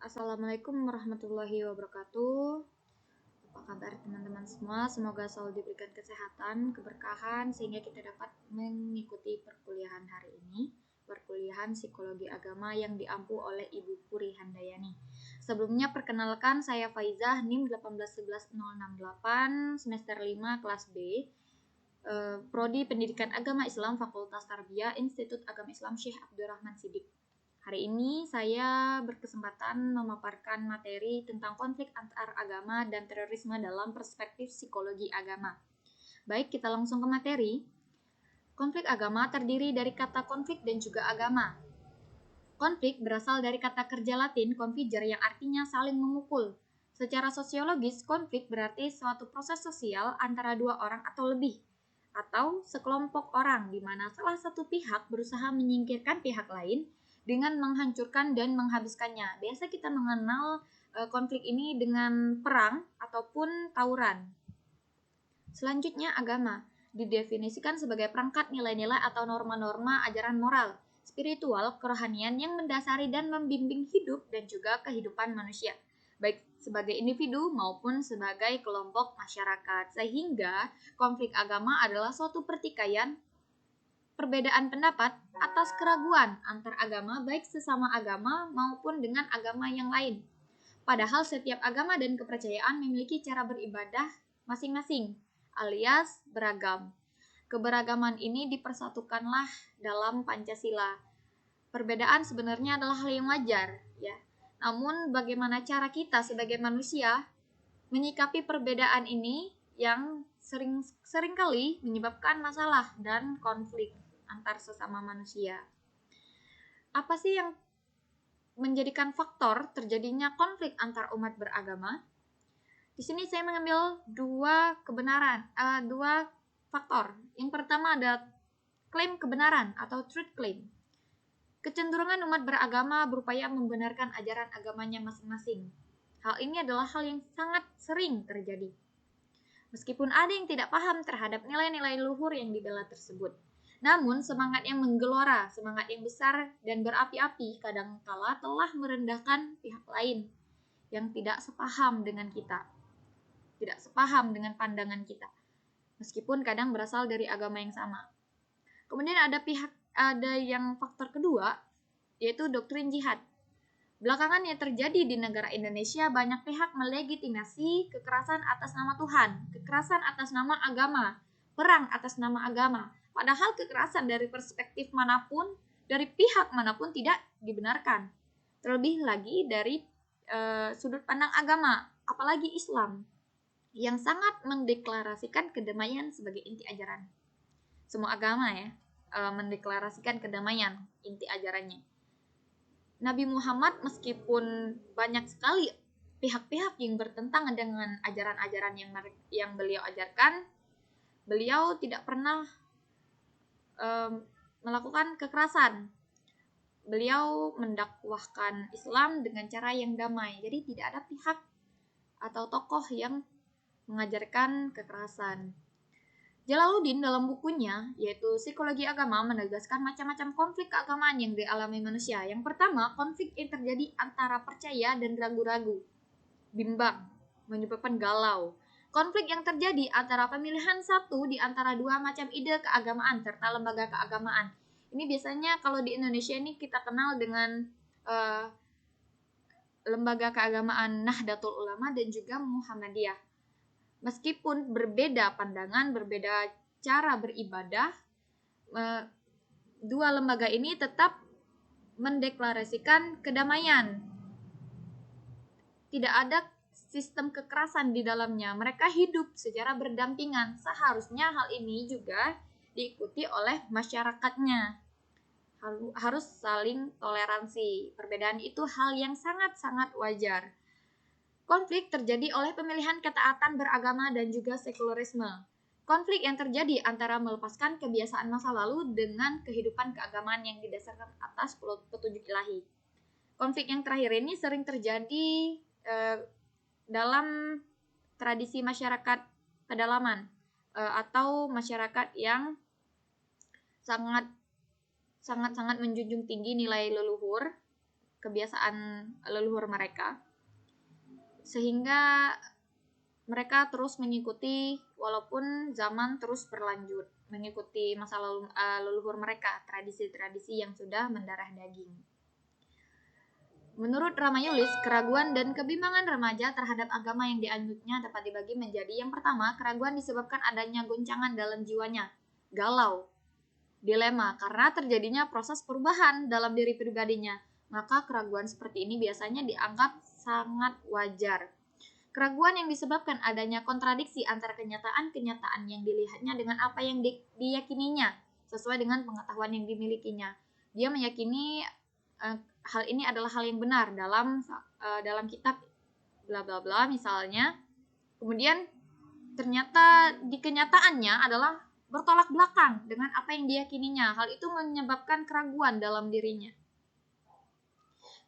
Assalamualaikum warahmatullahi wabarakatuh. Apa kabar teman-teman semua? Semoga selalu diberikan kesehatan, keberkahan, sehingga kita dapat mengikuti perkuliahan hari ini, perkuliahan psikologi agama yang diampu oleh Ibu Puri Handayani. Sebelumnya perkenalkan, saya Faizah, NIM 1811068, semester 5, kelas B, Prodi Pendidikan Agama Islam, Fakultas Tarbiyah, Institut Agama Islam Syekh Abdurrahman Siddiq. Hari ini saya berkesempatan memaparkan materi tentang konflik antar agama dan terorisme dalam perspektif psikologi agama. Baik, kita langsung ke materi. Konflik agama terdiri dari kata konflik dan juga agama. Konflik berasal dari kata kerja Latin configer yang artinya saling memukul. Secara sosiologis, konflik berarti suatu proses sosial antara dua orang atau lebih, atau sekelompok orang di mana salah satu pihak berusaha menyingkirkan pihak lain dengan menghancurkan dan menghabiskannya. Biasa kita mengenal konflik ini dengan perang ataupun tawuran. Selanjutnya, agama didefinisikan sebagai perangkat nilai-nilai atau norma-norma ajaran moral, spiritual, kerohanian yang mendasari dan membimbing hidup dan juga kehidupan manusia, baik sebagai individu maupun sebagai kelompok masyarakat. Sehingga konflik agama adalah suatu pertikaian perbedaan pendapat atas keraguan antar agama, baik sesama agama maupun dengan agama yang lain. Padahal setiap agama dan kepercayaan memiliki cara beribadah masing-masing, alias beragam. Keberagaman ini dipersatukanlah dalam Pancasila. Perbedaan sebenarnya adalah hal yang wajar, ya. Namun bagaimana cara kita sebagai manusia menyikapi perbedaan ini yang seringkali menyebabkan masalah dan konflik antar sesama manusia. Apa sih yang menjadikan faktor terjadinya konflik antar umat beragama? Di sini saya mengambil dua faktor. Yang pertama ada klaim kebenaran atau truth claim. Kecenderungan umat beragama berupaya membenarkan ajaran agamanya masing-masing. Hal ini adalah hal yang sangat sering terjadi. Meskipun ada yang tidak paham terhadap nilai-nilai luhur yang dibela tersebut. Namun semangat yang menggelora, semangat yang besar dan berapi-api kadangkala telah merendahkan pihak lain yang tidak sepaham dengan kita, tidak sepaham dengan pandangan kita, meskipun kadang berasal dari agama yang sama. Kemudian ada yang faktor kedua, yaitu doktrin jihad. Belakangan yang terjadi di negara Indonesia, banyak pihak melegitimasi kekerasan atas nama Tuhan, kekerasan atas nama agama, perang atas nama agama. Padahal kekerasan dari perspektif manapun, dari pihak manapun tidak dibenarkan. Terlebih lagi dari sudut pandang agama, apalagi Islam, yang sangat mendeklarasikan kedamaian sebagai inti ajaran. Semua agama ya, mendeklarasikan kedamaian inti ajarannya. Nabi Muhammad meskipun banyak sekali pihak-pihak yang bertentangan dengan ajaran-ajaran yang beliau ajarkan, beliau tidak pernah melakukan kekerasan. Beliau mendakwahkan Islam dengan cara yang damai. Jadi tidak ada pihak atau tokoh yang mengajarkan kekerasan. Jalaluddin dalam bukunya, yaitu Psikologi Agama, menegaskan macam-macam konflik keagamaan yang dialami manusia. Yang pertama, konflik yang terjadi antara percaya dan ragu-ragu, bimbang, menyebabkan galau. Konflik yang terjadi antara pemilihan satu di antara dua macam ide keagamaan serta lembaga keagamaan. Ini biasanya kalau di Indonesia ini kita kenal dengan lembaga keagamaan Nahdlatul Ulama dan juga Muhammadiyah. Meskipun berbeda pandangan, berbeda cara beribadah, dua lembaga ini tetap mendeklarasikan kedamaian. Tidak ada sistem kekerasan di dalamnya. Mereka hidup secara berdampingan. Seharusnya hal ini juga diikuti oleh masyarakatnya. Harus saling toleransi. Perbedaan itu hal yang sangat-sangat wajar. Konflik terjadi oleh pemilihan ketaatan beragama dan juga sekularisme. Konflik yang terjadi antara melepaskan kebiasaan masa lalu dengan kehidupan keagamaan yang didasarkan atas petunjuk ilahi. Konflik yang terakhir ini sering terjadi dalam tradisi masyarakat pedalaman atau masyarakat yang sangat menjunjung tinggi nilai leluhur, kebiasaan leluhur mereka, sehingga mereka terus mengikuti walaupun zaman terus berlanjut, mengikuti masa lalu leluhur mereka, tradisi-tradisi yang sudah mendarah daging. Menurut Ramayulis, keraguan dan kebimbangan remaja terhadap agama yang dianutnya dapat dibagi menjadi: yang pertama, keraguan disebabkan adanya goncangan dalam jiwanya, galau, dilema karena terjadinya proses perubahan dalam diri pribadinya. Maka keraguan seperti ini biasanya dianggap sangat wajar. Keraguan yang disebabkan adanya kontradiksi antara kenyataan-kenyataan yang dilihatnya dengan apa yang diyakininya, sesuai dengan pengetahuan yang dimilikinya. Dia meyakini hal ini adalah hal yang benar dalam kitab bla bla bla misalnya. Kemudian ternyata di kenyataannya adalah bertolak belakang dengan apa yang diyakininya. Hal itu menyebabkan keraguan dalam dirinya.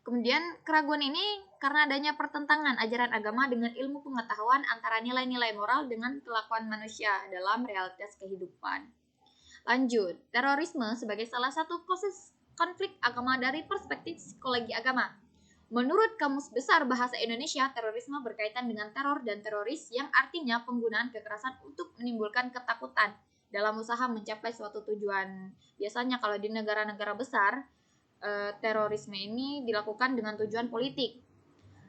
Kemudian keraguan ini karena adanya pertentangan ajaran agama dengan ilmu pengetahuan antara nilai-nilai moral dengan kelakuan manusia dalam realitas kehidupan. Lanjut, terorisme sebagai salah satu konflik agama dari perspektif psikologi agama. Menurut Kamus Besar Bahasa Indonesia, terorisme berkaitan dengan teror dan teroris yang artinya penggunaan kekerasan untuk menimbulkan ketakutan dalam usaha mencapai suatu tujuan. Biasanya kalau di negara-negara besar, terorisme ini dilakukan dengan tujuan politik.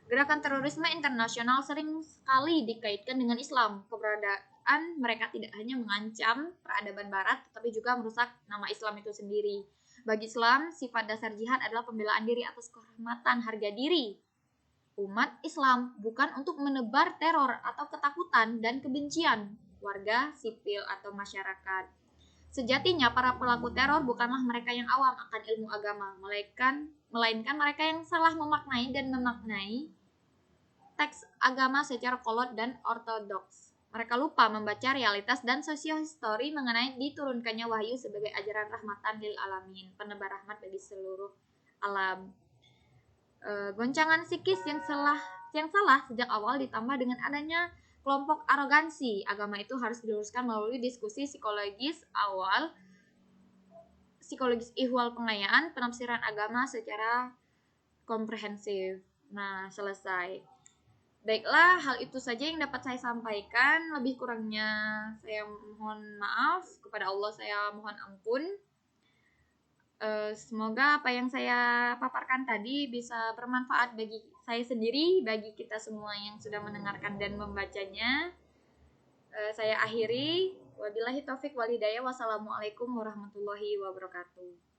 Gerakan terorisme internasional sering sekali dikaitkan dengan Islam. Keberadaan mereka tidak hanya mengancam peradaban barat, tetapi juga merusak nama Islam itu sendiri. Bagi Islam, sifat dasar jihad adalah pembelaan diri atas kehormatan harga diri umat Islam, bukan untuk menebar teror atau ketakutan dan kebencian warga sipil atau masyarakat. Sejatinya para pelaku teror bukanlah mereka yang awam akan ilmu agama, melainkan mereka yang salah memaknai dan memaknai teks agama secara kolot dan ortodoks. Mereka lupa membaca realitas dan sosiohistori mengenai diturunkannya wahyu sebagai ajaran rahmatan lil alamin, penebar rahmat bagi seluruh alam. Goncangan psikis yang salah sejak awal ditambah dengan adanya kelompok arogansi agama itu harus diluruskan melalui diskusi psikologis ihwal pengayaan penafsiran agama secara komprehensif. Nah, selesai. Baiklah, hal itu saja yang dapat saya sampaikan. Lebih kurangnya saya mohon maaf, kepada Allah saya mohon ampun. Semoga apa yang saya paparkan tadi bisa bermanfaat bagi saya sendiri, bagi kita semua yang sudah mendengarkan dan membacanya. Saya akhiri. Wabillahi taufik wal hidayah. Wassalamualaikum warahmatullahi wabarakatuh.